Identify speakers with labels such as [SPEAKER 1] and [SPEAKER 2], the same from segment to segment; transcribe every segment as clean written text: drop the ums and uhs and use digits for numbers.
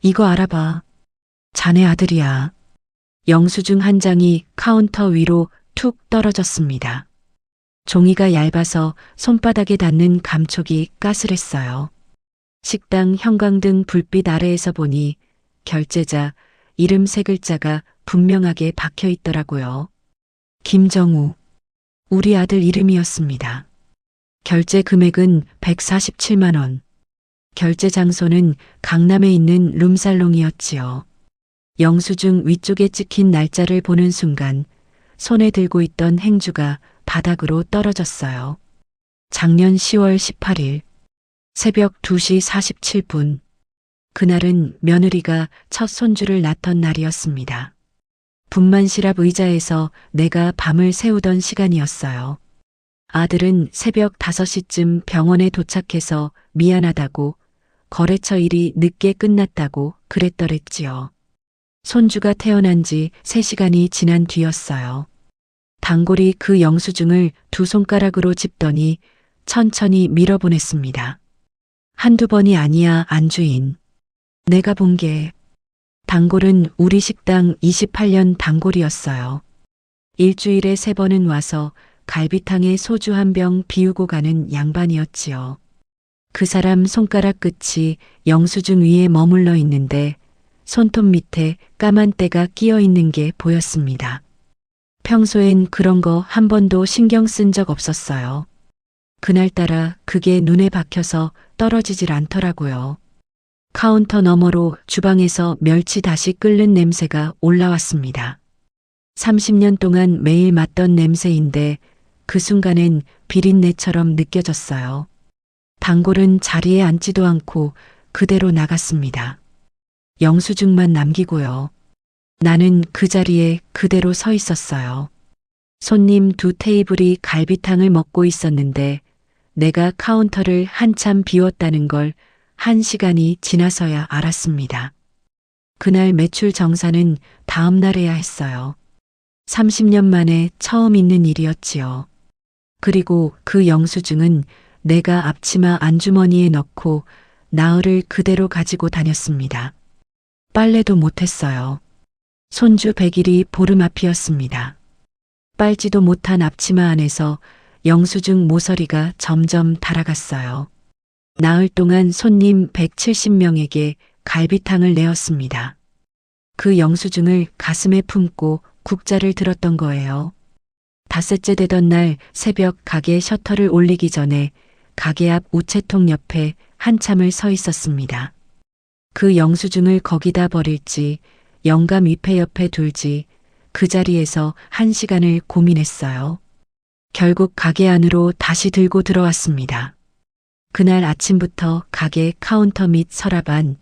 [SPEAKER 1] 이거 알아봐. 자네 아들이야. 영수증 한 장이 카운터 위로 툭 떨어졌습니다. 종이가 얇아서 손바닥에 닿는 감촉이 까슬했어요. 식당 형광등 불빛 아래에서 보니 결제자 이름 세 글자가 분명하게 박혀 있더라고요. 김정우. 우리 아들 이름이었습니다. 결제 금액은 147만 원. 결제 장소는 강남에 있는 룸살롱이었지요. 영수증 위쪽에 찍힌 날짜를 보는 순간 손에 들고 있던 행주가 바닥으로 떨어졌어요. 작년 10월 18일 새벽 2시 47분. 그날은 며느리가 첫 손주를 낳던 날이었습니다. 분만실앞 의자에서 내가 밤을 새우던 시간이었어요. 아들은 새벽 5시쯤 병원에 도착해서 미안하다고 거래처 일이 늦게 끝났다고 그랬더랬지요. 손주가 태어난 지 3시간이 지난 뒤였어요. 단골이 그 영수증을 두 손가락으로 짚더니 천천히 밀어보냈습니다. 한두 번이 아니야, 안주인. 내가 본 게. 단골은 우리 식당 28년 단골이었어요. 일주일에 3번은 와서 갈비탕에 소주 한 병 비우고 가는 양반이었지요. 그 사람 손가락 끝이 영수증 위에 머물러 있는데 손톱 밑에 까만 때가 끼어 있는 게 보였습니다. 평소엔 그런 거 한 번도 신경 쓴 적 없었어요. 그날따라 그게 눈에 박혀서 떨어지질 않더라고요. 카운터 너머로 주방에서 멸치 다시 끓는 냄새가 올라왔습니다. 30년 동안 매일 맡던 냄새인데 그 순간엔 비린내처럼 느껴졌어요. 단골은 자리에 앉지도 않고 그대로 나갔습니다. 영수증만 남기고요. 나는 그 자리에 그대로 서 있었어요. 손님 2 테이블이 갈비탕을 먹고 있었는데 내가 카운터를 한참 비웠다는 걸 1시간이 지나서야 알았습니다. 그날 매출 정산은 다음 날 해야 했어요. 30년 만에 처음 있는 일이었지요. 그리고 그 영수증은 내가 앞치마 안주머니에 넣고 나흘을 그대로 가지고 다녔습니다. 빨래도 못했어요. 손주 100일이 보름 앞이었습니다. 빨지도 못한 앞치마 안에서 영수증 모서리가 점점 달아갔어요. 나흘 동안 손님 170명에게 갈비탕을 내었습니다. 그 영수증을 가슴에 품고 국자를 들었던 거예요. 닷새째 되던 날 새벽 가게 셔터를 올리기 전에 가게 앞 우체통 옆에 한참을 서 있었습니다. 그 영수증을 거기다 버릴지 영감 위패 옆에 둘지 그 자리에서 1시간을 고민했어요. 결국 가게 안으로 다시 들고 들어왔습니다. 그날 아침부터 가게 카운터 및 서랍 안,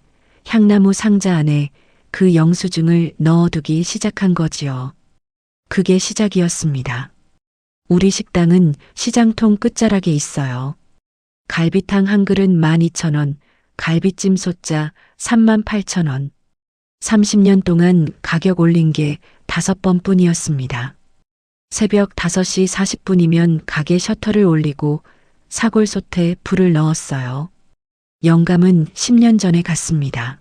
[SPEAKER 1] 향나무 상자 안에 그 영수증을 넣어두기 시작한 거지요. 그게 시작이었습니다. 우리 식당은 시장통 끝자락에 있어요. 갈비탕 한 그릇 12,000원, 갈비찜 소자 38,000원. 30년 동안 가격 올린 게 5번 뿐이었습니다. 새벽 5시 40분이면 가게 셔터를 올리고 사골솥에 불을 넣었어요. 영감은 10년 전에 갔습니다.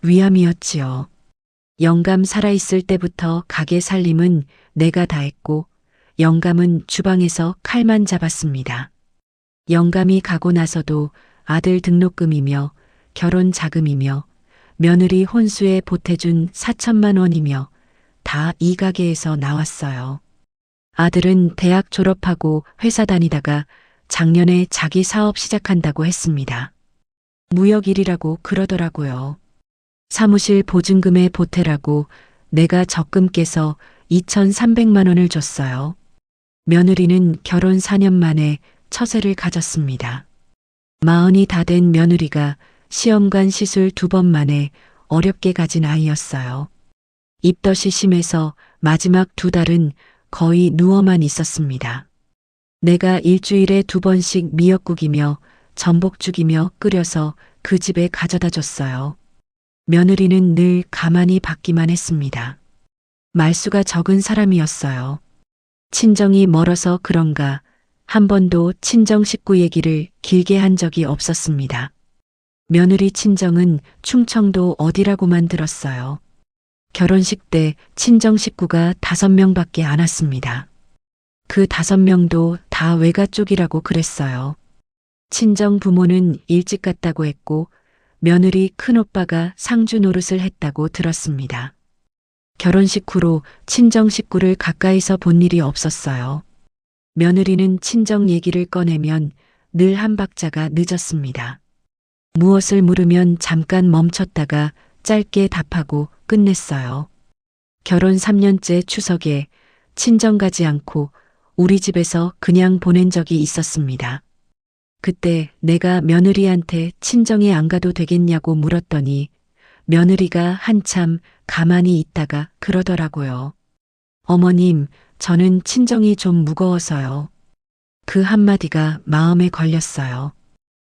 [SPEAKER 1] 위암이었지요. 영감 살아있을 때부터 가게 살림은 내가 다 했고 영감은 주방에서 칼만 잡았습니다. 영감이 가고 나서도 아들 등록금이며 결혼 자금이며 며느리 혼수에 보태준 4천만 원이며 다 이 가게에서 나왔어요. 아들은 대학 졸업하고 회사 다니다가 작년에 자기 사업 시작한다고 했습니다. 무역 일이라고 그러더라고요. 사무실 보증금에 보태라고 내가 적금 깨서 2,300만 원을 줬어요. 며느리는 결혼 4년 만에 처세를 가졌습니다. 40이 다 된 며느리가 시험관 시술 2번 만에 어렵게 가진 아이였어요. 입덧이 심해서 마지막 2달은 거의 누워만 있었습니다. 내가 일주일에 2번씩 미역국이며 전복죽이며 끓여서 그 집에 가져다 줬어요. 며느리는 늘 가만히 받기만 했습니다. 말수가 적은 사람이었어요. 친정이 멀어서 그런가 한 번도 친정 식구 얘기를 길게 한 적이 없었습니다. 며느리 친정은 충청도 어디라고만 들었어요. 결혼식 때 친정 식구가 5명밖에 안 왔습니다. 그 5명도 다 외가 쪽이라고 그랬어요. 친정 부모는 일찍 갔다고 했고 며느리 큰오빠가 상주 노릇을 했다고 들었습니다. 결혼식 후로 친정 식구를 가까이서 본 일이 없었어요. 며느리는 친정 얘기를 꺼내면 늘 한 박자가 늦었습니다. 무엇을 물으면 잠깐 멈췄다가 짧게 답하고 끝냈어요. 결혼 3년째 추석에 친정 가지 않고 우리 집에서 그냥 보낸 적이 있었습니다. 그때 내가 며느리한테 친정에 안 가도 되겠냐고 물었더니 며느리가 한참 가만히 있다가 그러더라고요. 어머님, 저는 친정이 좀 무거워서요. 그 한마디가 마음에 걸렸어요.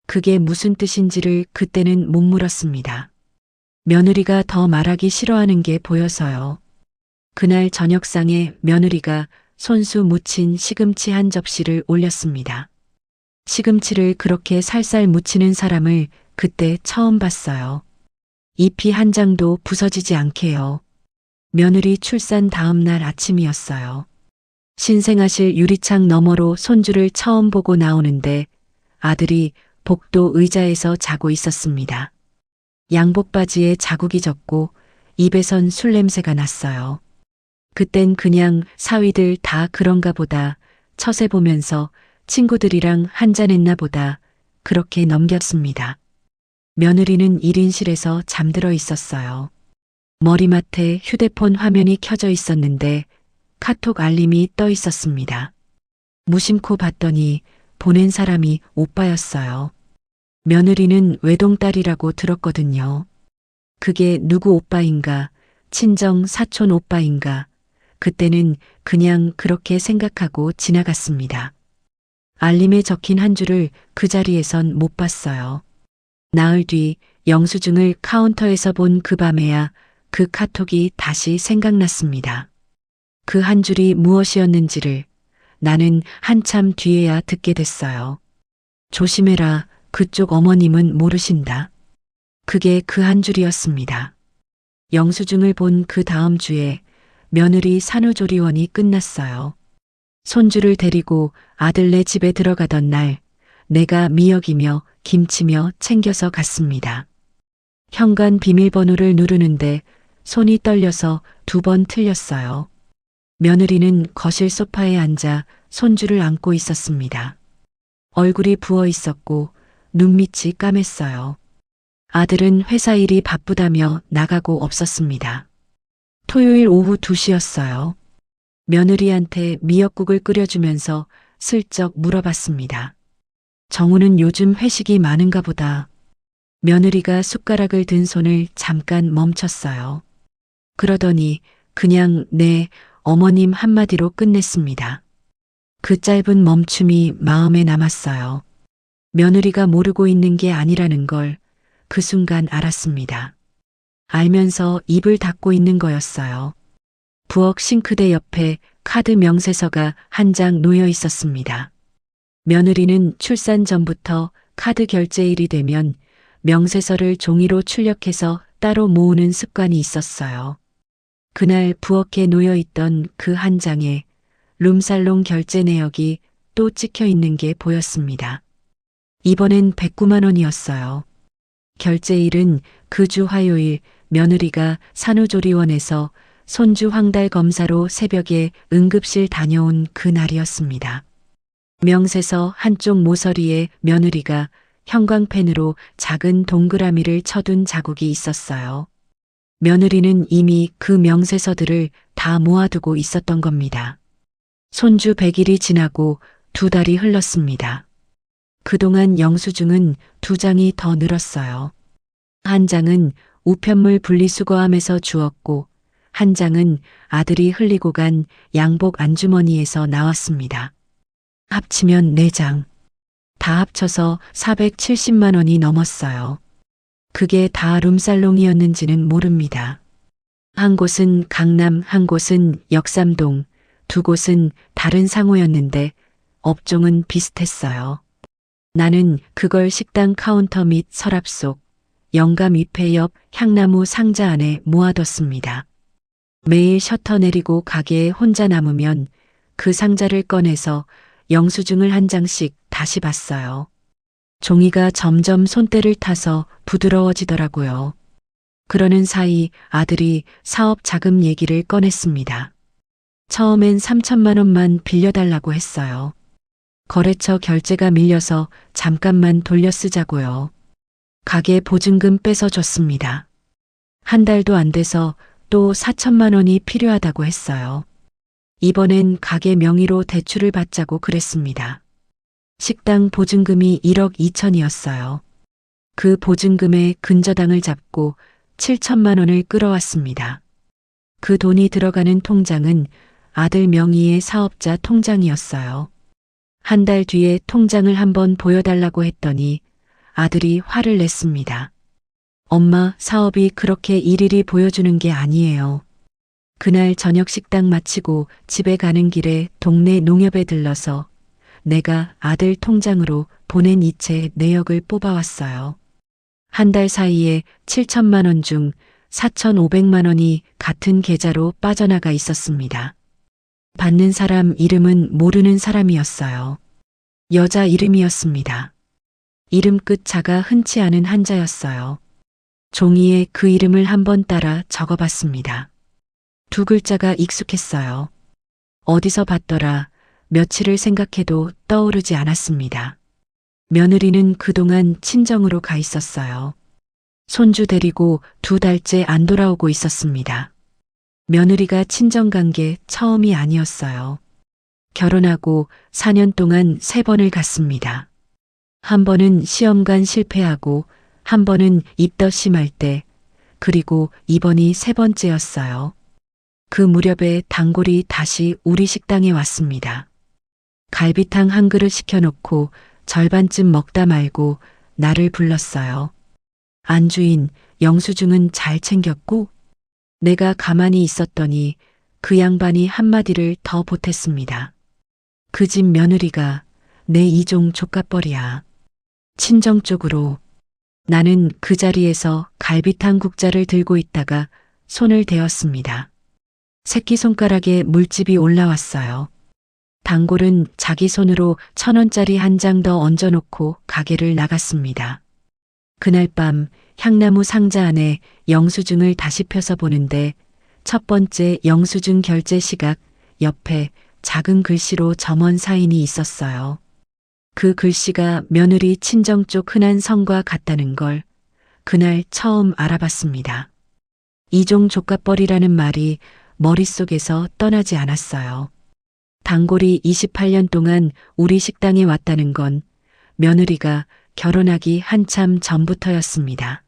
[SPEAKER 1] 그게 무슨 뜻인지를 그때는 못 물었습니다. 며느리가 더 말하기 싫어하는 게 보여서요. 그날 저녁상에 며느리가 손수 무친 시금치 한 접시를 올렸습니다. 시금치를 그렇게 살살 무치는 사람을 그때 처음 봤어요. 잎이 한 장도 부서지지 않게요. 며느리 출산 다음 날 아침이었어요. 신생아실 유리창 너머로 손주를 처음 보고 나오는데 아들이 복도 의자에서 자고 있었습니다. 양복 바지에 자국이 졌고 입에선 술 냄새가 났어요. 그땐 그냥 사위들 다 그런가 보다 처세 보면서 친구들이랑 한잔했나 보다 그렇게 넘겼습니다. 며느리는 1인실에서 잠들어 있었어요. 머리맡에 휴대폰 화면이 켜져 있었는데 카톡 알림이 떠 있었습니다. 무심코 봤더니 보낸 사람이 오빠였어요. 며느리는 외동딸이라고 들었거든요. 그게 누구 오빠인가, 친정 사촌 오빠인가, 그때는 그냥 그렇게 생각하고 지나갔습니다. 알림에 적힌 한 줄을 그 자리에선 못 봤어요. 나흘 뒤 영수증을 카운터에서 본 그 밤에야 그 카톡이 다시 생각났습니다. 그 한 줄이 무엇이었는지를 나는 한참 뒤에야 듣게 됐어요. 조심해라, 그쪽 어머님은 모르신다. 그게 그 한 줄이었습니다. 영수증을 본 그 다음 주에 며느리 산후조리원이 끝났어요. 손주를 데리고 아들네 집에 들어가던 날 내가 미역이며 김치며 챙겨서 갔습니다. 현관 비밀번호를 누르는데 손이 떨려서 2번 틀렸어요. 며느리는 거실 소파에 앉아 손주를 안고 있었습니다. 얼굴이 부어 있었고 눈밑이 까맸어요. 아들은 회사 일이 바쁘다며 나가고 없었습니다. 토요일 오후 2시였어요. 며느리한테 미역국을 끓여주면서 슬쩍 물어봤습니다. 정우는 요즘 회식이 많은가 보다. 며느리가 숟가락을 든 손을 잠깐 멈췄어요. 그러더니 그냥 네, 어머님 한마디로 끝냈습니다. 그 짧은 멈춤이 마음에 남았어요. 며느리가 모르고 있는 게 아니라는 걸 그 순간 알았습니다. 알면서 입을 닫고 있는 거였어요. 부엌 싱크대 옆에 카드 명세서가 한 장 놓여 있었습니다. 며느리는 출산 전부터 카드 결제일이 되면 명세서를 종이로 출력해서 따로 모으는 습관이 있었어요. 그날 부엌에 놓여 있던 그 한 장에 룸살롱 결제 내역이 또 찍혀 있는 게 보였습니다. 이번엔 109만 원이었어요. 결제일은 그 주 화요일 며느리가 산후조리원에서 손주 황달 검사로 새벽에 응급실 다녀온 그 날이었습니다. 명세서 한쪽 모서리에 며느리가 형광펜으로 작은 동그라미를 쳐둔 자국이 있었어요. 며느리는 이미 그 명세서들을 다 모아두고 있었던 겁니다. 손주 100일이 지나고 2달이 흘렀습니다. 그동안 영수증은 2장이 더 늘었어요. 한 장은 우편물 분리수거함에서 주었고 한 장은 아들이 흘리고 간 양복 안주머니에서 나왔습니다. 합치면 4장. 다 합쳐서 470만 원이 넘었어요. 그게 다 룸살롱이었는지는 모릅니다. 한 곳은 강남, 한 곳은 역삼동, 2곳은 다른 상호였는데 업종은 비슷했어요. 나는 그걸 식당 카운터 및 서랍 속 영감 위패 옆 향나무 상자 안에 모아뒀습니다. 매일 셔터 내리고 가게에 혼자 남으면 그 상자를 꺼내서 영수증을 한 장씩 다시 봤어요. 종이가 점점 손때를 타서 부드러워지더라고요. 그러는 사이 아들이 사업 자금 얘기를 꺼냈습니다. 처음엔 3천만 원만 빌려달라고 했어요. 거래처 결제가 밀려서 잠깐만 돌려 쓰자고요. 가게 보증금 뺏어 줬습니다. 한 달도 안 돼서 또 4천만 원이 필요하다고 했어요. 이번엔 가게 명의로 대출을 받자고 그랬습니다. 식당 보증금이 1억 2천이었어요. 그 보증금에 근저당을 잡고 7천만 원을 끌어왔습니다. 그 돈이 들어가는 통장은 아들 명의의 사업자 통장이었어요. 한 달 뒤에 통장을 한번 보여달라고 했더니 아들이 화를 냈습니다. 엄마, 사업이 그렇게 일일이 보여주는 게 아니에요. 그날 저녁 식당 마치고 집에 가는 길에 동네 농협에 들러서 내가 아들 통장으로 보낸 이체 내역을 뽑아왔어요. 한 달 사이에 7천만 원 중 4,500만 원이 같은 계좌로 빠져나가 있었습니다. 받는 사람 이름은 모르는 사람이었어요. 여자 이름이었습니다. 이름 끝 자가 흔치 않은 한자였어요. 종이에 그 이름을 한번 따라 적어봤습니다. 두 글자가 익숙했어요. 어디서 봤더라, 며칠을 생각해도 떠오르지 않았습니다. 며느리는 그동안 친정으로 가 있었어요. 손주 데리고 2달째 안 돌아오고 있었습니다. 며느리가 친정 간 게 처음이 아니었어요. 결혼하고 4년 동안 3번을 갔습니다. 한 번은 시험관 실패하고 한 번은 입덧 심할 때, 그리고 이번이 3번째였어요. 그 무렵에 단골이 다시 우리 식당에 왔습니다. 갈비탕 한 그릇 시켜놓고 절반쯤 먹다 말고 나를 불렀어요. 안주인, 영수증은 잘 챙겼고? 내가 가만히 있었더니 그 양반이 한마디를 더 보탰습니다. 그 집 며느리가 내 이종 족갓벌이야. 친정 쪽으로. 나는 그 자리에서 갈비탕 국자를 들고 있다가 손을 대었습니다. 새끼손가락에 물집이 올라왔어요. 단골은 자기 손으로 1,000원짜리 한 장 더 얹어놓고 가게를 나갔습니다. 그날 밤 향나무 상자 안에 영수증을 다시 펴서 보는데 첫 번째 영수증 결제 시각 옆에 작은 글씨로 점원 사인이 있었어요. 그 글씨가 며느리 친정 쪽 흔한 성과 같다는 걸 그날 처음 알아봤습니다. 이종 족갓벌이라는 말이 머릿속에서 떠나지 않았어요. 단골이 28년 동안 우리 식당에 왔다는 건 며느리가 결혼하기 한참 전부터였습니다.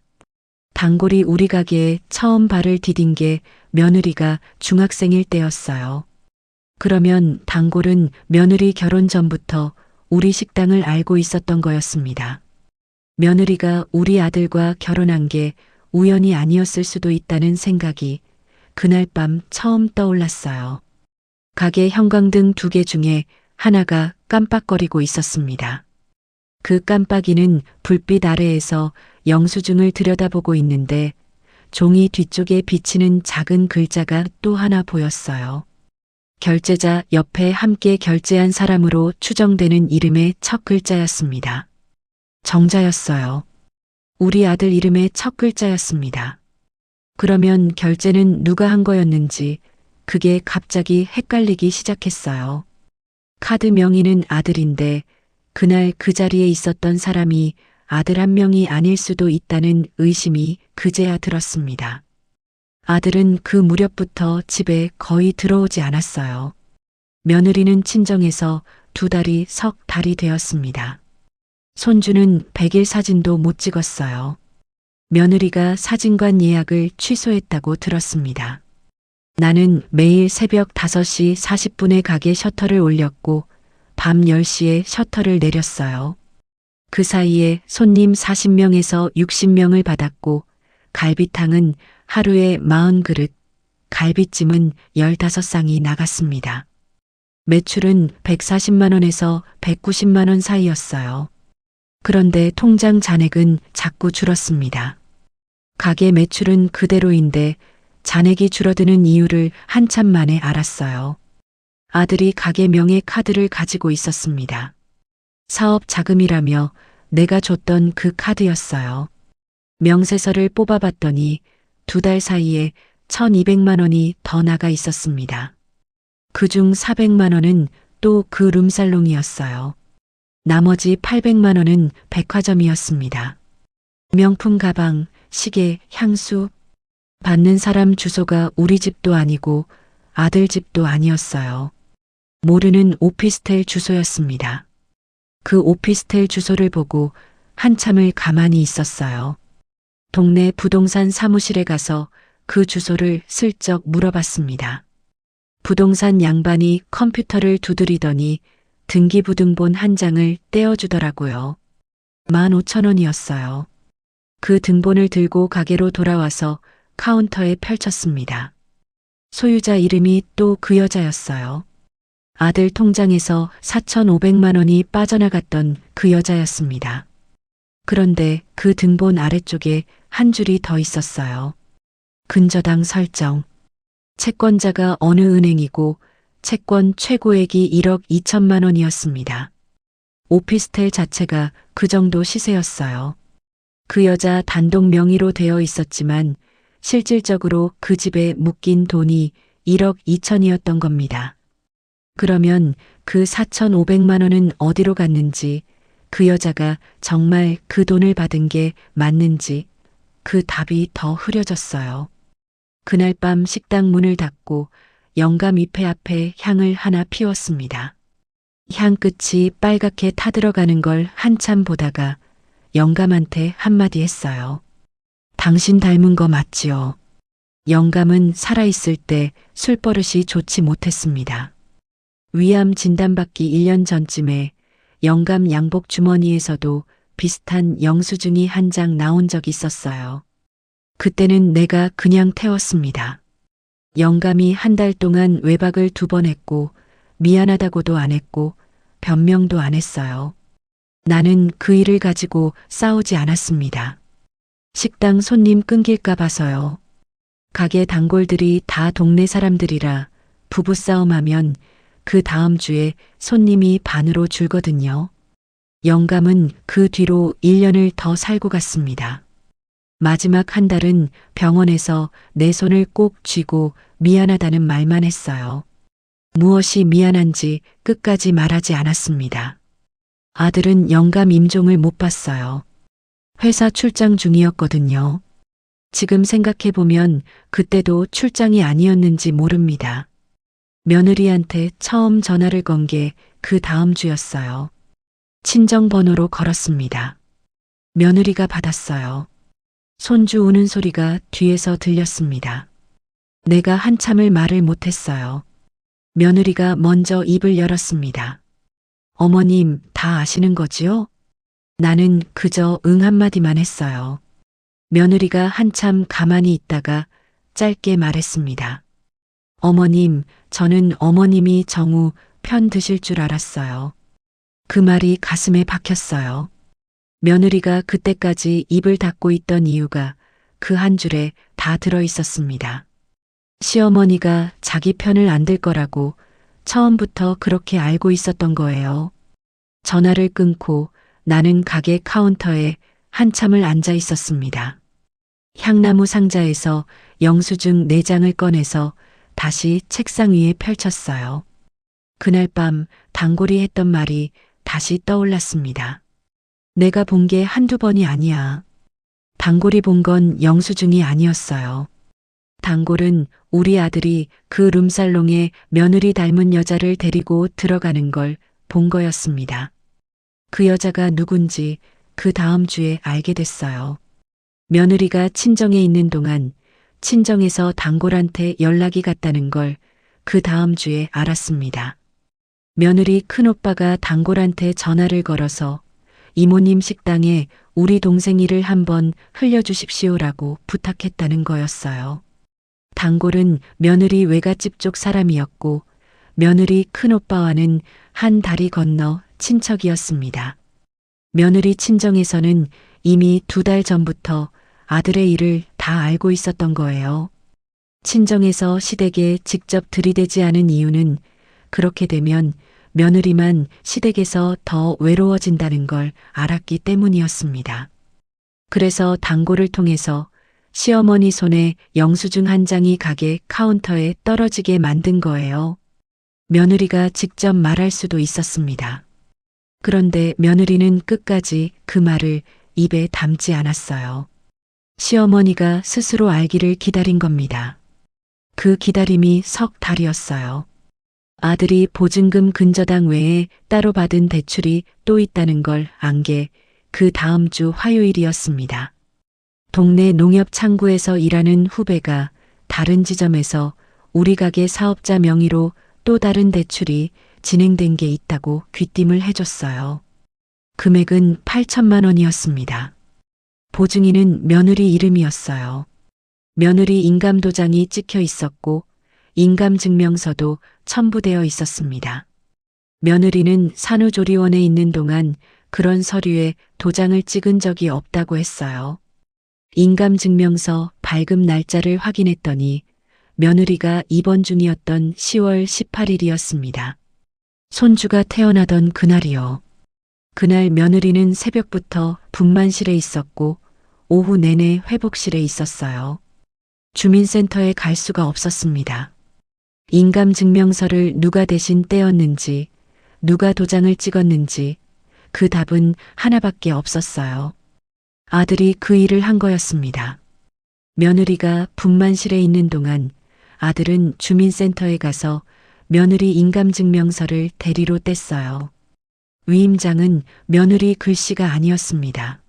[SPEAKER 1] 단골이 우리 가게에 처음 발을 디딘 게 며느리가 중학생일 때였어요. 그러면 단골은 며느리 결혼 전부터 우리 식당을 알고 있었던 거였습니다. 며느리가 우리 아들과 결혼한 게 우연이 아니었을 수도 있다는 생각이 그날 밤 처음 떠올랐어요. 가게 형광등 2개 중에 하나가 깜빡거리고 있었습니다. 그 깜빡이는 불빛 아래에서 영수증을 들여다보고 있는데 종이 뒤쪽에 비치는 작은 글자가 또 하나 보였어요. 결제자 옆에 함께 결제한 사람으로 추정되는 이름의 첫 글자였습니다. 정자였어요. 우리 아들 이름의 첫 글자였습니다. 그러면 결제는 누가 한 거였는지 그게 갑자기 헷갈리기 시작했어요. 카드 명의는 아들인데 그날 그 자리에 있었던 사람이 아들 한 명이 아닐 수도 있다는 의심이 그제야 들었습니다. 아들은 그 무렵부터 집에 거의 들어오지 않았어요. 며느리는 친정에서 2달이 석 달이 되었습니다. 손주는 100일 사진도 못 찍었어요. 며느리가 사진관 예약을 취소했다고 들었습니다. 나는 매일 새벽 5시 40분에 가게 셔터를 올렸고 밤 10시에 셔터를 내렸어요. 그 사이에 손님 40명에서 60명을 받았고 갈비탕은 하루에 40그릇, 갈비찜은 15쌍이 나갔습니다. 매출은 140만 원에서 190만 원 사이였어요. 그런데 통장 잔액은 자꾸 줄었습니다. 가게 매출은 그대로인데 잔액이 줄어드는 이유를 한참 만에 알았어요. 아들이 가게 명의 카드를 가지고 있었습니다. 사업 자금이라며 내가 줬던 그 카드였어요. 명세서를 뽑아봤더니 2달 사이에 1,200만 원이 더 나가 있었습니다. 그중 400만 원은 또 그 룸살롱이었어요. 나머지 800만 원은 백화점이었습니다. 명품 가방, 시계, 향수. 받는 사람 주소가 우리 집도 아니고 아들 집도 아니었어요. 모르는 오피스텔 주소였습니다. 그 오피스텔 주소를 보고 한참을 가만히 있었어요. 동네 부동산 사무실에 가서 그 주소를 슬쩍 물어봤습니다. 부동산 양반이 컴퓨터를 두드리더니 등기부등본 한 장을 떼어주더라고요. 15,000원이었어요. 그 등본을 들고 가게로 돌아와서 카운터에 펼쳤습니다. 소유자 이름이 또 그 여자였어요. 아들 통장에서 4,500만 원이 빠져나갔던 그 여자였습니다. 그런데 그 등본 아래쪽에 한 줄이 더 있었어요. 근저당 설정. 채권자가 어느 은행이고 채권 최고액이 1억 2천만 원이었습니다. 오피스텔 자체가 그 정도 시세였어요. 그 여자 단독 명의로 되어 있었지만 실질적으로 그 집에 묶인 돈이 1억 2천이었던 겁니다. 그러면 그 4,500만 원은 어디로 갔는지, 그 여자가 정말 그 돈을 받은 게 맞는지 그 답이 더 흐려졌어요. 그날 밤 식당 문을 닫고 영감 잎회 앞에 향을 하나 피웠습니다. 향 끝이 빨갛게 타들어가는 걸 한참 보다가 영감한테 한마디 했어요. 당신 닮은 거 맞지요? 영감은 살아있을 때 술버릇이 좋지 못했습니다. 위암 진단받기 1년 전쯤에 영감 양복 주머니에서도 비슷한 영수증이 한 장 나온 적이 있었어요. 그때는 내가 그냥 태웠습니다. 영감이 한 달 동안 외박을 2번 했고 미안하다고도 안 했고 변명도 안 했어요. 나는 그 일을 가지고 싸우지 않았습니다. 식당 손님 끊길까 봐서요. 가게 단골들이 다 동네 사람들이라 부부싸움하면 그 다음 주에 손님이 반으로 줄거든요. 영감은 그 뒤로 1년을 더 살고 갔습니다. 마지막 한 달은 병원에서 내 손을 꼭 쥐고 미안하다는 말만 했어요. 무엇이 미안한지 끝까지 말하지 않았습니다. 아들은 영감 임종을 못 봤어요. 회사 출장 중이었거든요. 지금 생각해보면 그때도 출장이 아니었는지 모릅니다. 며느리한테 처음 전화를 건 게 그 다음 주였어요. 친정번호로 걸었습니다. 며느리가 받았어요. 손주 우는 소리가 뒤에서 들렸습니다. 내가 한참을 말을 못했어요. 며느리가 먼저 입을 열었습니다. 어머님, 다 아시는 거지요? 나는 그저 응 한마디만 했어요. 며느리가 한참 가만히 있다가 짧게 말했습니다. 어머님, 저는 어머님이 정우 편 드실 줄 알았어요. 그 말이 가슴에 박혔어요. 며느리가 그때까지 입을 닫고 있던 이유가 그 한 줄에 다 들어 있었습니다. 시어머니가 자기 편을 안 들 거라고 처음부터 그렇게 알고 있었던 거예요. 전화를 끊고 나는 가게 카운터에 한참을 앉아 있었습니다. 향나무 상자에서 영수증 4장을 꺼내서 다시 책상 위에 펼쳤어요. 그날 밤 단골이 했던 말이 다시 떠올랐습니다. 내가 본 게 한두 번이 아니야. 단골이 본 건 영수증이 아니었어요. 단골은 우리 아들이 그 룸살롱에 며느리 닮은 여자를 데리고 들어가는 걸 본 거였습니다. 그 여자가 누군지 그 다음 주에 알게 됐어요. 며느리가 친정에 있는 동안 친정에서 단골한테 연락이 갔다는 걸 그 다음 주에 알았습니다. 며느리 큰오빠가 단골한테 전화를 걸어서 이모님 식당에 우리 동생 일을 한번 흘려주십시오라고 부탁했다는 거였어요. 단골은 며느리 외갓집 쪽 사람이었고 며느리 큰오빠와는 한 다리 건너 친척이었습니다. 며느리 친정에서는 이미 2달 전부터 아들의 일을 다 알고 있었던 거예요. 친정에서 시댁에 직접 들이대지 않은 이유는 그렇게 되면 며느리만 시댁에서 더 외로워진다는 걸 알았기 때문이었습니다. 그래서 당고를 통해서 시어머니 손에 영수증 한 장이 가게 카운터에 떨어지게 만든 거예요. 며느리가 직접 말할 수도 있었습니다. 그런데 며느리는 끝까지 그 말을 입에 담지 않았어요. 시어머니가 스스로 알기를 기다린 겁니다. 그 기다림이 석 달이었어요. 아들이 보증금 근저당 외에 따로 받은 대출이 또 있다는 걸 안 게 그 다음 주 화요일이었습니다. 동네 농협 창구에서 일하는 후배가 다른 지점에서 우리 가게 사업자 명의로 또 다른 대출이 진행된 게 있다고 귀띔을 해줬어요. 금액은 8천만 원이었습니다. 보증인은 며느리 이름이었어요. 며느리 인감도장이 찍혀 있었고 인감증명서도 첨부되어 있었습니다. 며느리는 산후조리원에 있는 동안 그런 서류에 도장을 찍은 적이 없다고 했어요. 인감증명서 발급 날짜를 확인했더니 며느리가 입원 중이었던 10월 18일이었습니다. 손주가 태어나던 그날이요. 그날 며느리는 새벽부터 분만실에 있었고 오후 내내 회복실에 있었어요. 주민센터에 갈 수가 없었습니다. 인감증명서를 누가 대신 떼었는지, 누가 도장을 찍었는지 그 답은 하나밖에 없었어요. 아들이 그 일을 한 거였습니다. 며느리가 분만실에 있는 동안 아들은 주민센터에 가서 며느리 인감증명서를 대리로 뗐어요. 위임장은 며느리 글씨가 아니었습니다.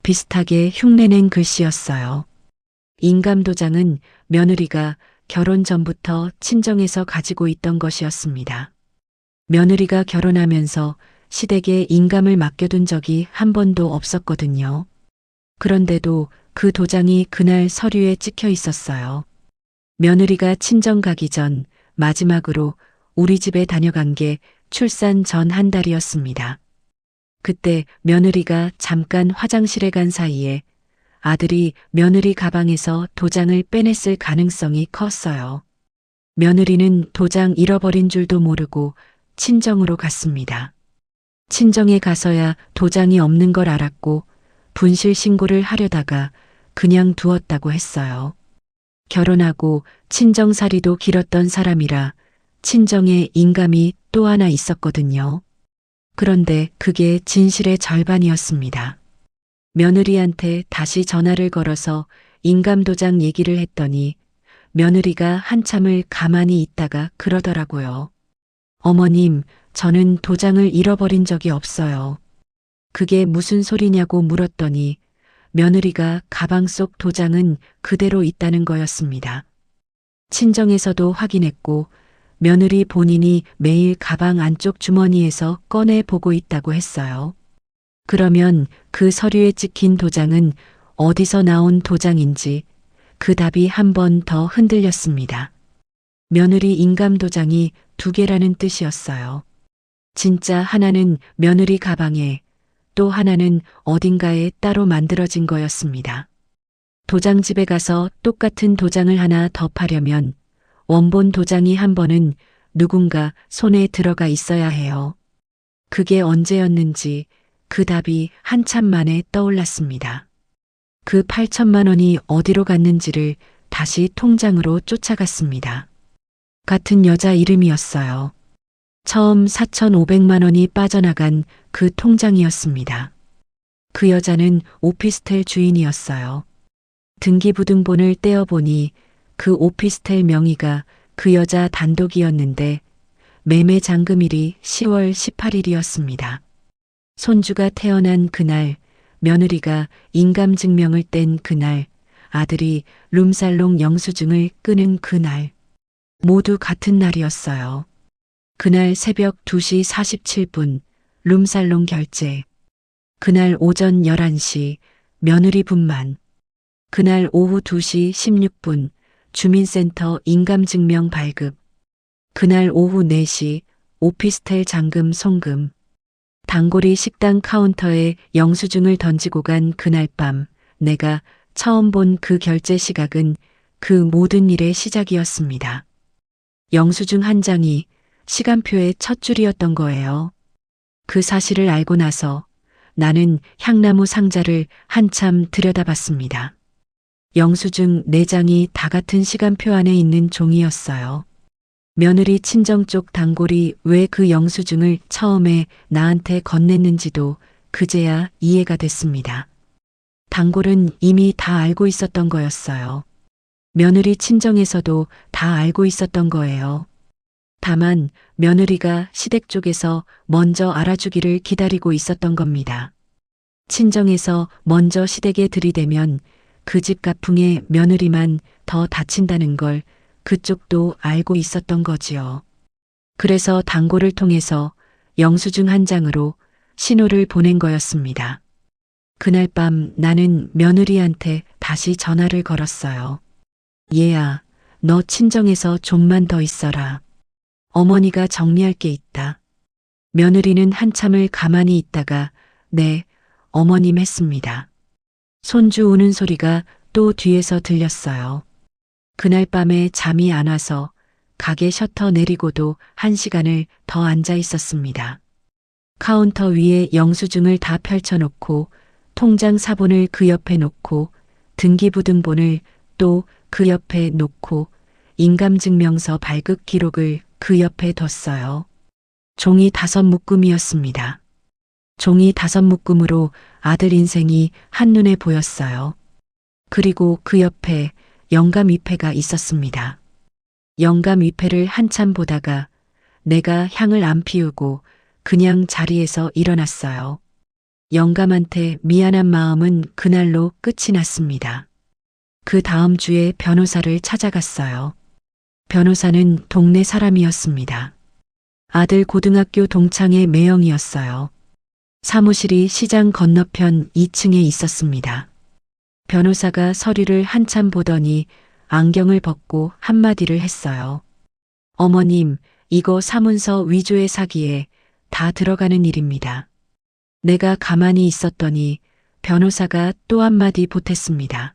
[SPEAKER 1] 비슷하게 흉내낸 글씨였어요. 인감도장은 며느리가 결혼 전부터 친정에서 가지고 있던 것이었습니다. 며느리가 결혼하면서 시댁에 인감을 맡겨둔 적이 한 번도 없었거든요. 그런데도 그 도장이 그날 서류에 찍혀 있었어요. 며느리가 친정 가기 전 마지막으로 우리 집에 다녀간 게 출산 전 한 달이었습니다. 그때 며느리가 잠깐 화장실에 간 사이에 아들이 며느리 가방에서 도장을 빼냈을 가능성이 컸어요. 며느리는 도장 잃어버린 줄도 모르고 친정으로 갔습니다. 친정에 가서야 도장이 없는 걸 알았고 분실 신고를 하려다가 그냥 두었다고 했어요. 결혼하고 친정살이도 길었던 사람이라 친정에 인감이 또 하나 있었거든요. 그런데 그게 진실의 절반이었습니다. 며느리한테 다시 전화를 걸어서 인감도장 얘기를 했더니 며느리가 한참을 가만히 있다가 그러더라고요. 어머님, 저는 도장을 잃어버린 적이 없어요. 그게 무슨 소리냐고 물었더니 며느리가 가방 속 도장은 그대로 있다는 거였습니다. 친정에서도 확인했고 며느리 본인이 매일 가방 안쪽 주머니에서 꺼내 보고 있다고 했어요. 그러면 그 서류에 찍힌 도장은 어디서 나온 도장인지 그 답이 한 번 더 흔들렸습니다. 며느리 인감도장이 2개라는 뜻이었어요. 진짜 하나는 며느리 가방에 또 하나는 어딘가에 따로 만들어진 거였습니다. 도장집에 가서 똑같은 도장을 하나 더 파려면 원본 도장이 한 번은 누군가 손에 들어가 있어야 해요. 그게 언제였는지 그 답이 한참 만에 떠올랐습니다. 그 8천만 원이 어디로 갔는지를 다시 통장으로 쫓아갔습니다. 같은 여자 이름이었어요. 처음 4,500만 원이 빠져나간 그 통장이었습니다. 그 여자는 오피스텔 주인이었어요. 등기부등본을 떼어보니 그 오피스텔 명의가 그 여자 단독이었는데 매매 잔금일이 10월 18일이었습니다. 손주가 태어난 그날, 며느리가 인감증명을 뗀 그날, 아들이 룸살롱 영수증을 끄는 그날, 모두 같은 날이었어요. 그날 새벽 2시 47분, 룸살롱 결제. 그날 오전 11시, 며느리 분만. 그날 오후 2시 16분, 주민센터 인감증명 발급. 그날 오후 4시, 오피스텔 잔금 송금. 단골이 식당 카운터에 영수증을 던지고 간 그날 밤 내가 처음 본 그 결제 시각은 그 모든 일의 시작이었습니다. 영수증 한 장이 시간표의 첫 줄이었던 거예요. 그 사실을 알고 나서 나는 향나무 상자를 한참 들여다봤습니다. 영수증 4장이 다 같은 시간표 안에 있는 종이였어요. 며느리 친정 쪽 단골이 왜 그 영수증을 처음에 나한테 건넸는지도 그제야 이해가 됐습니다. 단골은 이미 다 알고 있었던 거였어요. 며느리 친정에서도 다 알고 있었던 거예요. 다만 며느리가 시댁 쪽에서 먼저 알아주기를 기다리고 있었던 겁니다. 친정에서 먼저 시댁에 들이대면 그 집 가풍에 며느리만 더 다친다는 걸 그쪽도 알고 있었던 거지요. 그래서 단골을 통해서 영수증 한 장으로 신호를 보낸 거였습니다. 그날 밤 나는 며느리한테 다시 전화를 걸었어요. 얘야, 너 친정에서 좀만 더 있어라. 어머니가 정리할 게 있다. 며느리는 한참을 가만히 있다가 네, 어머님 했습니다. 손주 우는 소리가 또 뒤에서 들렸어요. 그날 밤에 잠이 안 와서 가게 셔터 내리고도 1시간을 더 앉아 있었습니다. 카운터 위에 영수증을 다 펼쳐놓고 통장 사본을 그 옆에 놓고 등기부등본을 또 그 옆에 놓고 인감증명서 발급 기록을 그 옆에 뒀어요. 종이 5묶음이었습니다. 종이 5묶음으로 아들 인생이 한눈에 보였어요. 그리고 그 옆에 영감위패가 있었습니다. 영감위패를 한참 보다가 내가 향을 안 피우고 그냥 자리에서 일어났어요. 영감한테 미안한 마음은 그날로 끝이 났습니다. 그 다음 주에 변호사를 찾아갔어요. 변호사는 동네 사람이었습니다. 아들 고등학교 동창의 매형이었어요. 사무실이 시장 건너편 2층에 있었습니다. 변호사가 서류를 한참 보더니 안경을 벗고 한마디를 했어요. 어머님, 이거 사문서 위조의 사기에 다 들어가는 일입니다. 내가 가만히 있었더니 변호사가 또 한마디 보탰습니다.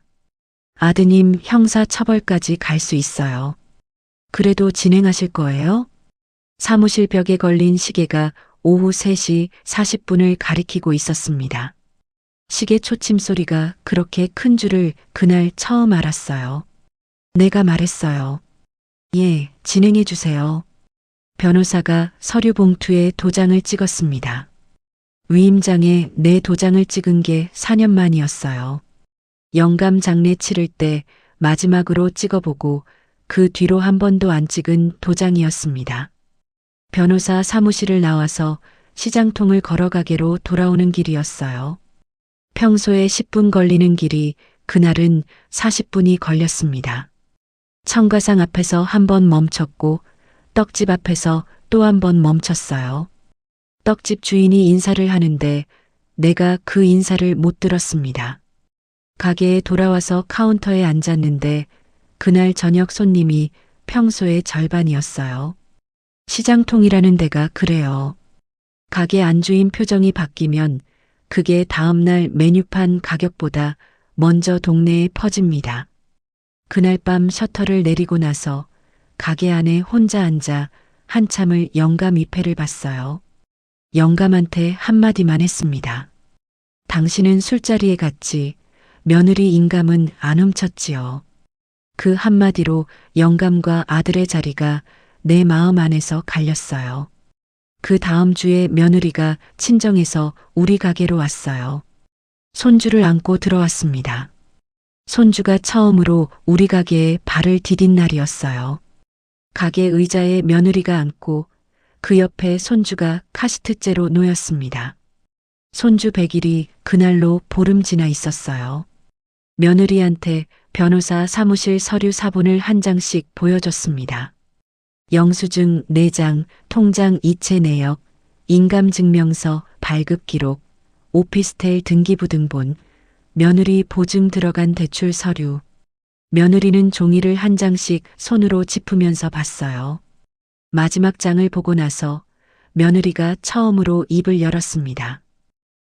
[SPEAKER 1] 아드님 형사 처벌까지 갈 수 있어요. 그래도 진행하실 거예요? 사무실 벽에 걸린 시계가 오후 3시 40분을 가리키고 있었습니다. 시계 초침 소리가 그렇게 큰 줄을 그날 처음 알았어요. 내가 말했어요. 예, 진행해 주세요. 변호사가 서류 봉투에 도장을 찍었습니다. 위임장에 내 도장을 찍은 게 4년 만이었어요. 영감 장례 치를 때 마지막으로 찍어보고 그 뒤로 한 번도 안 찍은 도장이었습니다. 변호사 사무실을 나와서 시장통을 걸어가게로 돌아오는 길이었어요. 평소에 10분 걸리는 길이 그날은 40분이 걸렸습니다. 청가상 앞에서 한 번 멈췄고 떡집 앞에서 또 한 번 멈췄어요. 떡집 주인이 인사를 하는데 내가 그 인사를 못 들었습니다. 가게에 돌아와서 카운터에 앉았는데 그날 저녁 손님이 평소의 절반이었어요. 시장통이라는 데가 그래요. 가게 안주인 표정이 바뀌면 그게 다음날 메뉴판 가격보다 먼저 동네에 퍼집니다. 그날 밤 셔터를 내리고 나서 가게 안에 혼자 앉아 한참을 영감위패를 봤어요. 영감한테 한마디만 했습니다. 당신은 술자리에 갔지 며느리 인감은 안 훔쳤지요. 그 한마디로 영감과 아들의 자리가 내 마음 안에서 갈렸어요. 그 다음 주에 며느리가 친정에서 우리 가게로 왔어요. 손주를 안고 들어왔습니다. 손주가 처음으로 우리 가게에 발을 디딘 날이었어요. 가게 의자에 며느리가 앉고 그 옆에 손주가 카시트째로 놓였습니다. 손주 100일이 그날로 보름 지나 있었어요. 며느리한테 변호사 사무실 서류 사본을 한 장씩 보여줬습니다. 영수증 4장, 통장 이체 내역, 인감증명서, 발급기록, 오피스텔 등기부등본, 며느리 보증 들어간 대출 서류. 며느리는 종이를 한 장씩 손으로 짚으면서 봤어요. 마지막 장을 보고 나서 며느리가 처음으로 입을 열었습니다.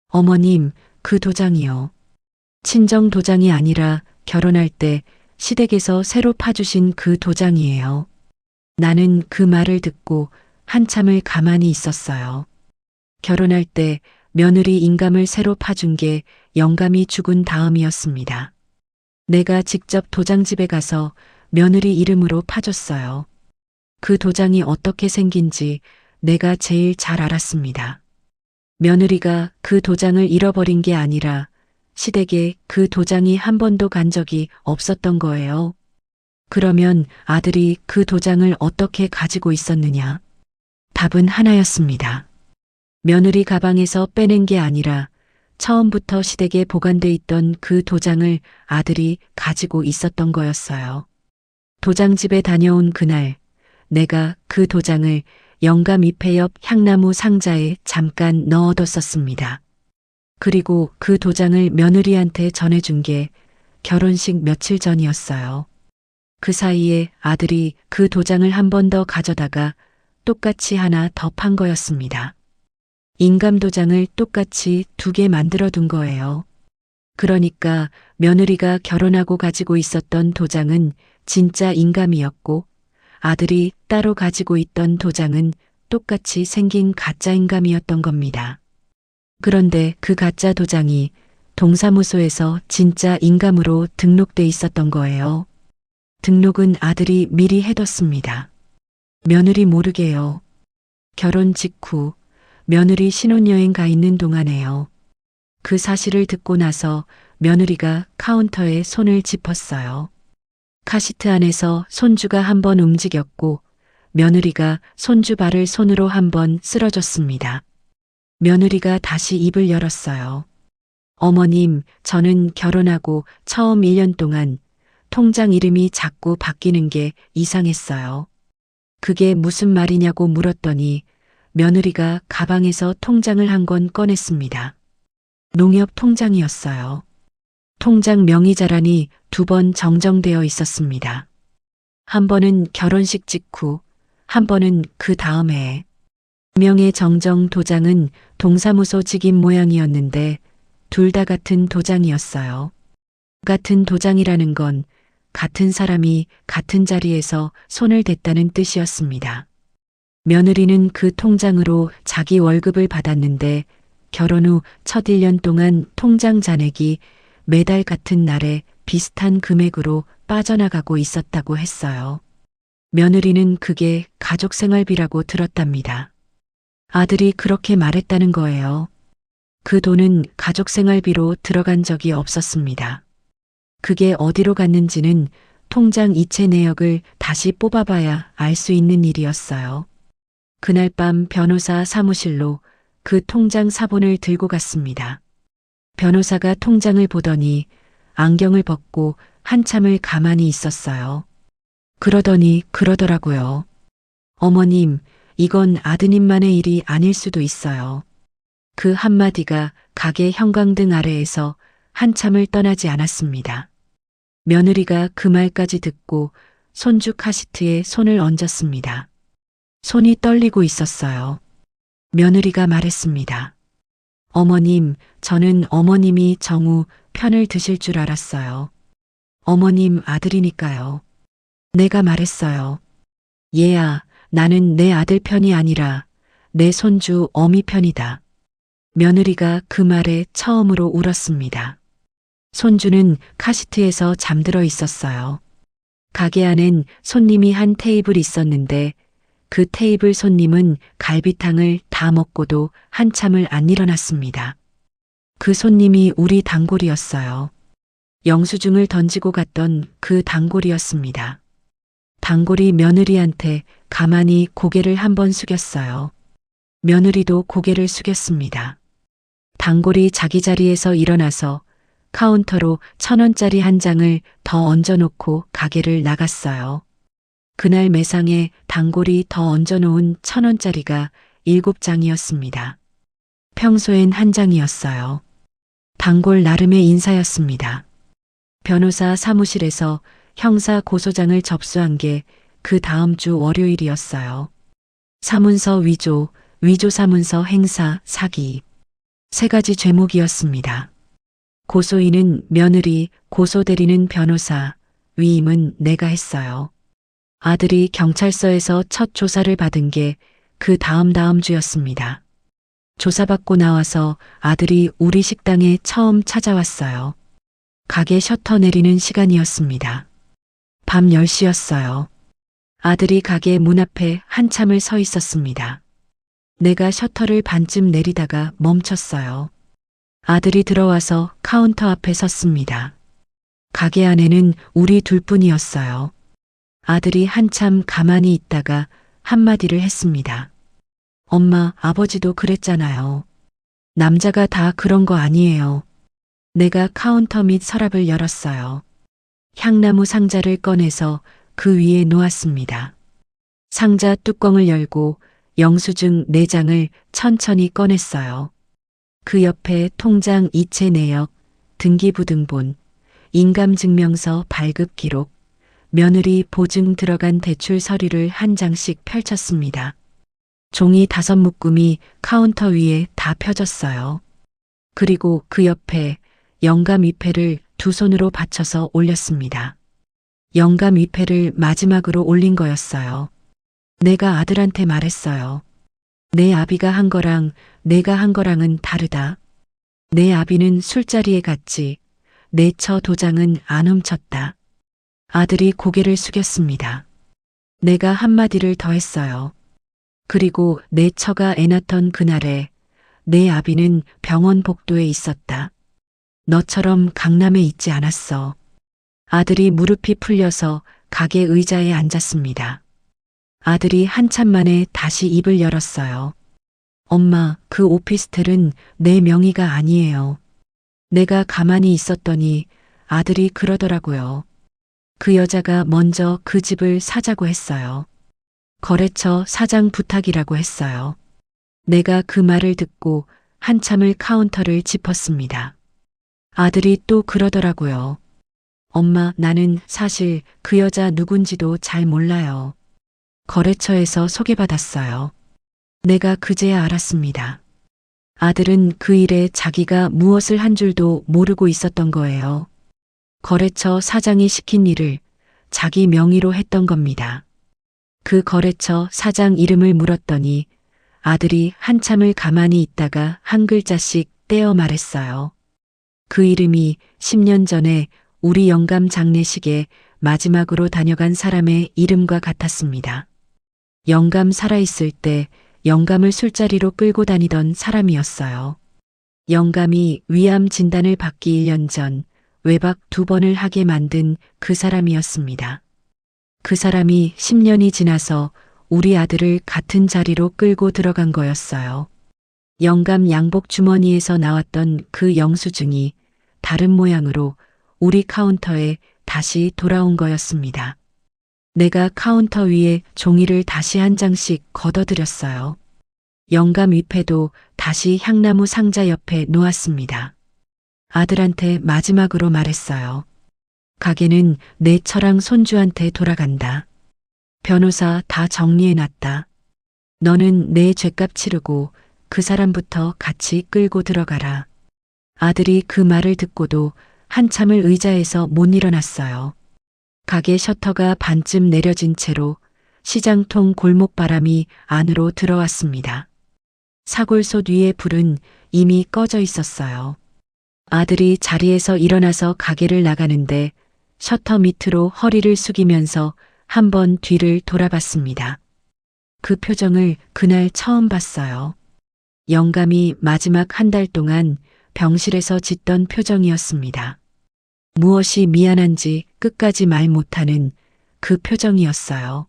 [SPEAKER 1] 어머님, 그 도장이요. 친정 도장이 아니라 결혼할 때 시댁에서 새로 파주신 그 도장이에요. 나는 그 말을 듣고 한참을 가만히 있었어요. 결혼할 때 며느리 인감을 새로 파준 게 영감이 죽은 다음이었습니다. 내가 직접 도장집에 가서 며느리 이름으로 파줬어요. 그 도장이 어떻게 생긴지 내가 제일 잘 알았습니다. 며느리가 그 도장을 잃어버린 게 아니라 시댁에 그 도장이 한 번도 간 적이 없었던 거예요. 그러면 아들이 그 도장을 어떻게 가지고 있었느냐? 답은 하나였습니다. 며느리 가방에서 빼낸 게 아니라 처음부터 시댁에 보관돼 있던 그 도장을 아들이 가지고 있었던 거였어요. 도장집에 다녀온 그날, 내가 그 도장을 영감 잎의 옆 향나무 상자에 잠깐 넣어뒀었습니다. 그리고 그 도장을 며느리한테 전해준 게 결혼식 며칠 전이었어요. 그 사이에 아들이 그 도장을 한 번 더 가져다가 똑같이 하나 더 판 거였습니다. 인감 도장을 똑같이 2개 만들어 둔 거예요. 그러니까 며느리가 결혼하고 가지고 있었던 도장은 진짜 인감이었고 아들이 따로 가지고 있던 도장은 똑같이 생긴 가짜 인감이었던 겁니다. 그런데 그 가짜 도장이 동사무소에서 진짜 인감으로 등록돼 있었던 거예요. 등록은 아들이 미리 해뒀습니다. 며느리 모르게요. 결혼 직후 며느리 신혼여행 가 있는 동안에요. 그 사실을 듣고 나서 며느리가 카운터에 손을 짚었어요. 카시트 안에서 손주가 한 번 움직였고 며느리가 손주 발을 손으로 한 번 쓸어줬습니다. 며느리가 다시 입을 열었어요. 어머님, 저는 결혼하고 처음 1년 동안 통장 이름이 자꾸 바뀌는 게 이상했어요. 그게 무슨 말이냐고 물었더니 며느리가 가방에서 통장을 한 권 꺼냈습니다. 농협 통장이었어요. 통장 명의자란이 2번 정정되어 있었습니다. 한 번은 결혼식 직후, 한 번은 그 다음 해에. 명의 정정 도장은 동사무소 직인 모양이었는데 둘 다 같은 도장이었어요. 같은 도장이라는 건 같은 사람이 같은 자리에서 손을 댔다는 뜻이었습니다. 며느리는 그 통장으로 자기 월급을 받았는데 결혼 후 첫 1년 동안 통장 잔액이 매달 같은 날에 비슷한 금액으로 빠져나가고 있었다고 했어요. 며느리는 그게 가족 생활비라고 들었답니다. 아들이 그렇게 말했다는 거예요. 그 돈은 가족 생활비로 들어간 적이 없었습니다. 그게 어디로 갔는지는 통장 이체 내역을 다시 뽑아봐야 알 수 있는 일이었어요. 그날 밤 변호사 사무실로 그 통장 사본을 들고 갔습니다. 변호사가 통장을 보더니 안경을 벗고 한참을 가만히 있었어요. 그러더니 그러더라고요. 어머님, 이건 아드님만의 일이 아닐 수도 있어요. 그 한마디가 가게 형광등 아래에서 한참을 떠나지 않았습니다. 며느리가 그 말까지 듣고 손주 카시트에 손을 얹었습니다. 손이 떨리고 있었어요. 며느리가 말했습니다. 어머님, 저는 어머님이 정우 편을 드실 줄 알았어요. 어머님 아들이니까요. 내가 말했어요. 얘야, 나는 내 아들 편이 아니라 내 손주 어미 편이다. 며느리가 그 말에 처음으로 울었습니다. 손주는 카시트에서 잠들어 있었어요. 가게 안엔 손님이 한 테이블 있었는데 그 테이블 손님은 갈비탕을 다 먹고도 한참을 안 일어났습니다. 그 손님이 우리 단골이었어요. 영수증을 던지고 갔던 그 단골이었습니다. 단골이 며느리한테 가만히 고개를 한번 숙였어요. 며느리도 고개를 숙였습니다. 단골이 자기 자리에서 일어나서 카운터로 1,000원짜리 한 장을 더 얹어놓고 가게를 나갔어요. 그날 매상에 단골이 더 얹어놓은 1,000원짜리가 7장이었습니다. 평소엔 한 장이었어요. 단골 나름의 인사였습니다. 변호사 사무실에서 형사 고소장을 접수한 게 그 다음 주 월요일이었어요. 사문서 위조, 위조사문서 행사, 사기. 세 가지 죄목이었습니다. 고소인은 며느리, 고소대리는 변호사, 위임은 내가 했어요. 아들이 경찰서에서 첫 조사를 받은 게 그 다음 주였습니다. 조사받고 나와서 아들이 우리 식당에 처음 찾아왔어요. 가게 셔터 내리는 시간이었습니다. 밤 10시였어요. 아들이 가게 문 앞에 한참을 서 있었습니다. 내가 셔터를 반쯤 내리다가 멈췄어요. 아들이 들어와서 카운터 앞에 섰습니다. 가게 안에는 우리 둘뿐이었어요. 아들이 한참 가만히 있다가 한마디를 했습니다. 엄마, 아버지도 그랬잖아요. 남자가 다 그런 거 아니에요. 내가 카운터 및 서랍을 열었어요. 향나무 상자를 꺼내서 그 위에 놓았습니다. 상자 뚜껑을 열고 영수증 4장을 천천히 꺼냈어요. 그 옆에 통장 이체 내역, 등기부등본, 인감증명서 발급 기록, 며느리 보증 들어간 대출 서류를 한 장씩 펼쳤습니다. 종이 5묶음이 카운터 위에 다 펴졌어요. 그리고 그 옆에 영감 위패를 2손으로 받쳐서 올렸습니다. 영감 위패를 마지막으로 올린 거였어요. 내가 아들한테 말했어요. 내 아비가 한 거랑 내가 한 거랑은 다르다. 내 아비는 술자리에 갔지. 내 처 도장은 안 훔쳤다. 아들이 고개를 숙였습니다. 내가 한마디를 더 했어요. 그리고 내 처가 애 낳던 그날에 내 아비는 병원 복도에 있었다. 너처럼 강남에 있지 않았어. 아들이 무릎이 풀려서 가게 의자에 앉았습니다. 아들이 한참 만에 다시 입을 열었어요. 엄마, 그 오피스텔은 내 명의가 아니에요. 내가 가만히 있었더니 아들이 그러더라고요. 그 여자가 먼저 그 집을 사자고 했어요. 거래처 사장 부탁이라고 했어요. 내가 그 말을 듣고 한참을 카운터를 짚었습니다. 아들이 또 그러더라고요. 엄마, 나는 사실 그 여자 누군지도 잘 몰라요. 거래처에서 소개받았어요. 내가 그제야 알았습니다. 아들은 그 일에 자기가 무엇을 한 줄도 모르고 있었던 거예요. 거래처 사장이 시킨 일을 자기 명의로 했던 겁니다. 그 거래처 사장 이름을 물었더니 아들이 한참을 가만히 있다가 한 글자씩 떼어 말했어요. 그 이름이 10년 전에 우리 영감 장례식에 마지막으로 다녀간 사람의 이름과 같았습니다. 영감 살아있을 때 영감을 술자리로 끌고 다니던 사람이었어요. 영감이 위암 진단을 받기 1년 전 외박 2번을 하게 만든 그 사람이었습니다. 그 사람이 10년이 지나서 우리 아들을 같은 자리로 끌고 들어간 거였어요. 영감 양복 주머니에서 나왔던 그 영수증이 다른 모양으로 우리 카운터에 다시 돌아온 거였습니다. 내가 카운터 위에 종이를 다시 한 장씩 걷어들였어요. 영감 위패도 다시 향나무 상자 옆에 놓았습니다. 아들한테 마지막으로 말했어요. 가게는 내 처랑 손주한테 돌아간다. 변호사 다 정리해놨다. 너는 내 죗값 치르고 그 사람부터 같이 끌고 들어가라. 아들이 그 말을 듣고도 한참을 의자에서 못 일어났어요. 가게 셔터가 반쯤 내려진 채로 시장통 골목바람이 안으로 들어왔습니다. 사골솥 위에 불은 이미 꺼져 있었어요. 아들이 자리에서 일어나서 가게를 나가는데 셔터 밑으로 허리를 숙이면서 한번 뒤를 돌아봤습니다. 그 표정을 그날 처음 봤어요. 영감이 마지막 한 달 동안 병실에서 짓던 표정이었습니다. 무엇이 미안한지 끝까지 말 못하는 그 표정이었어요.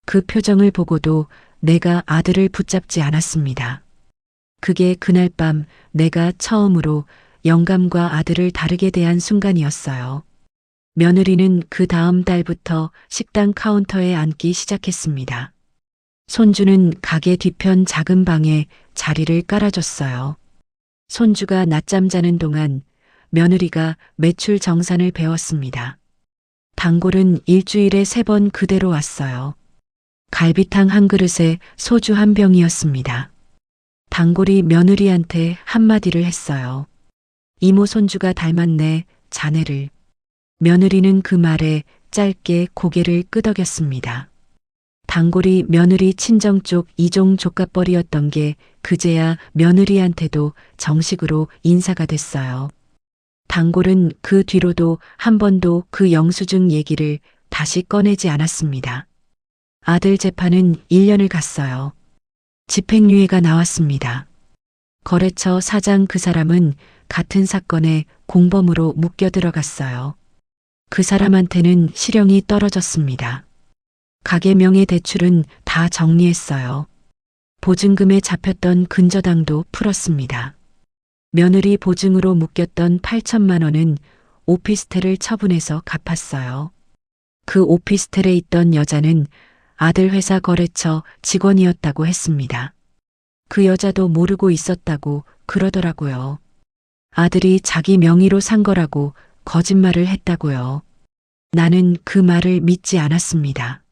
[SPEAKER 1] 그 표정을 보고도 내가 아들을 붙잡지 않았습니다. 그게 그날 밤 내가 처음으로 영감과 아들을 다르게 대한 순간이었어요. 며느리는 그 다음 달부터 식당 카운터에 앉기 시작했습니다. 손주는 가게 뒤편 작은 방에 자리를 깔아줬어요. 손주가 낮잠 자는 동안 며느리가 매출 정산을 배웠습니다. 단골은 일주일에 3번 그대로 왔어요. 갈비탕 한 그릇에 소주 한 병이었습니다. 단골이 며느리한테 한마디를 했어요. 이모 손주가 닮았네, 자네를. 며느리는 그 말에 짧게 고개를 끄덕였습니다. 단골이 며느리 친정 쪽 이종 조카뻘이었던 게 그제야 며느리한테도 정식으로 인사가 됐어요. 단골은 그 뒤로도 한 번도 그 영수증 얘기를 다시 꺼내지 않았습니다. 아들 재판은 1년을 갔어요. 집행유예가 나왔습니다. 거래처 사장 그 사람은 같은 사건에 공범으로 묶여 들어갔어요. 그 사람한테는 실형이 떨어졌습니다. 가게 명의 대출은 다 정리했어요. 보증금에 잡혔던 근저당도 풀었습니다. 며느리 보증으로 묶였던 8천만 원은 오피스텔을 처분해서 갚았어요. 그 오피스텔에 있던 여자는 아들 회사 거래처 직원이었다고 했습니다. 그 여자도 모르고 있었다고 그러더라고요. 아들이 자기 명의로 산 거라고 거짓말을 했다고요. 나는 그 말을 믿지 않았습니다.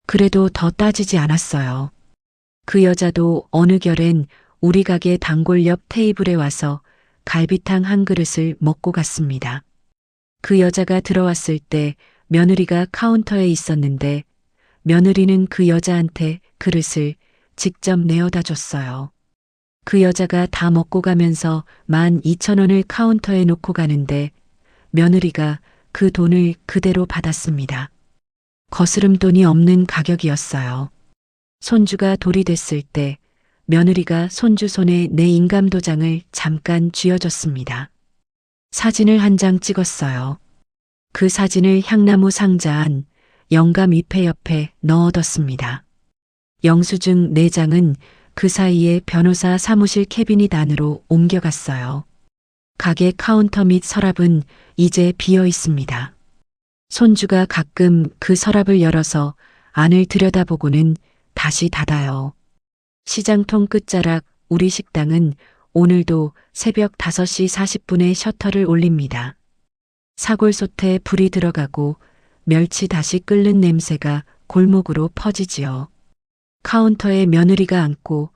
[SPEAKER 1] 그래도 더 따지지 않았어요. 그 여자도 어느 결엔 우리 가게 단골 옆 테이블에 와서 갈비탕 한 그릇을 먹고 갔습니다. 그 여자가 들어왔을 때 며느리가 카운터에 있었는데 며느리는 그 여자한테 그릇을 직접 내어다 줬어요. 그 여자가 다 먹고 가면서 12,000원을 카운터에 놓고 가는데 며느리가 그 돈을 그대로 받았습니다. 거스름 돈이 없는 가격이었어요. 손주가 돌이 됐을 때 며느리가 손주 손에 내 인감도장을 잠깐 쥐어줬습니다. 사진을 한 장 찍었어요. 그 사진을 향나무 상자 안 영감 잎의 옆에 넣어뒀습니다. 영수증 4장은 그 사이에 변호사 사무실 캐비닛 안으로 옮겨갔어요. 가게 카운터 및 서랍은 이제 비어 있습니다. 손주가 가끔 그 서랍을 열어서 안을 들여다보고는 다시 닫아요. 시장통 끝자락 우리 식당은 오늘도 새벽 5시 40분에 셔터를 올립니다. 사골솥에 불이 들어가고 멸치 다시 끓는 냄새가 골목으로 퍼지지요. 카운터에 며느리가 앉고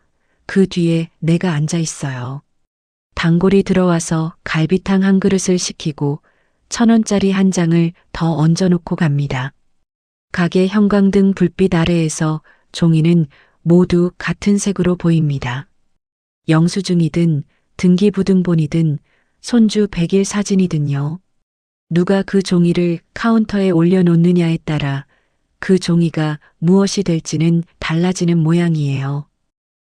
[SPEAKER 1] 그 뒤에 내가 앉아 있어요. 단골이 들어와서 갈비탕 한 그릇을 시키고 1,000원짜리 한 장을 더 얹어놓고 갑니다. 가게 형광등 불빛 아래에서 종이는 모두 같은 색으로 보입니다. 영수증이든 등기부등본이든 손주 100일 사진이든요. 누가 그 종이를 카운터에 올려놓느냐에 따라 그 종이가 무엇이 될지는 달라지는 모양이에요.